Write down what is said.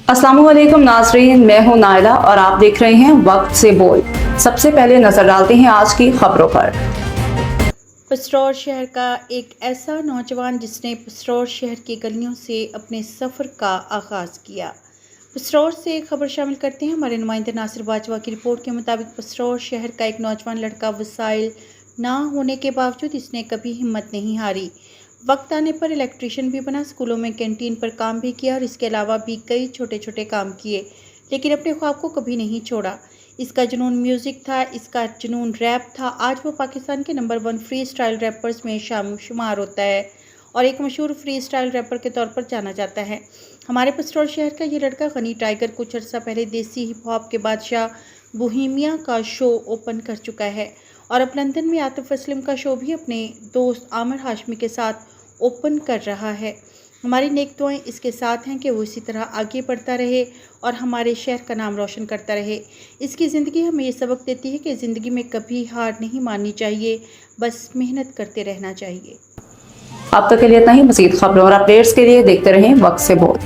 अस्सलाम वालेकुम नाज़रीन, मैं हूं नाइला और आप देख रहे हैं वक्त से बोल। सबसे पहले नजर डालते हैं आज की खबरों पर। पसरौर शहर का एक ऐसा नौजवान जिसने पसरौर शहर की गलियों से अपने सफ़र का आगाज़ किया। पसरौर से खबर शामिल करते हैं हमारे नुमाइंदे नासिर बाजवा की रिपोर्ट के मुताबिक पसरौर शहर का एक नौजवान लड़का वसाइल ना होने के बावजूद इसने कभी हिम्मत नहीं हारी। वक्त आने पर इलेक्ट्रीशियन भी बना, स्कूलों में कैंटीन पर काम भी किया और इसके अलावा भी कई छोटे छोटे काम किए, लेकिन अपने ख्वाब को कभी नहीं छोड़ा। इसका जुनून म्यूज़िक था, इसका जुनून रैप था। आज वो पाकिस्तान के नंबर 1 फ्री स्टाइल रैपर्स में शुमार होता है और एक मशहूर फ्री स्टाइल रैपर के तौर पर जाना जाता है। हमारे पसरौर शहर का ये लड़का गनी टाइगर कुछ अर्सा पहले देसी हिप हॉप के बादशाह बोहेमिया का शो ओपन कर चुका है और अब लंदन में आतिफ असलम का शो भी अपने दोस्त आमिर हाशमी के साथ ओपन कर रहा है। हमारी नेक दुआएं इसके साथ हैं कि वो इसी तरह आगे बढ़ता रहे और हमारे शहर का नाम रोशन करता रहे। इसकी ज़िंदगी हमें ये सबक देती है कि ज़िंदगी में कभी हार नहीं माननी चाहिए, बस मेहनत करते रहना चाहिए। अब तक के लिए इतना ही। मज़ीद खबरों और अपडेट्स के लिए देखते रहें वक्त से बोल।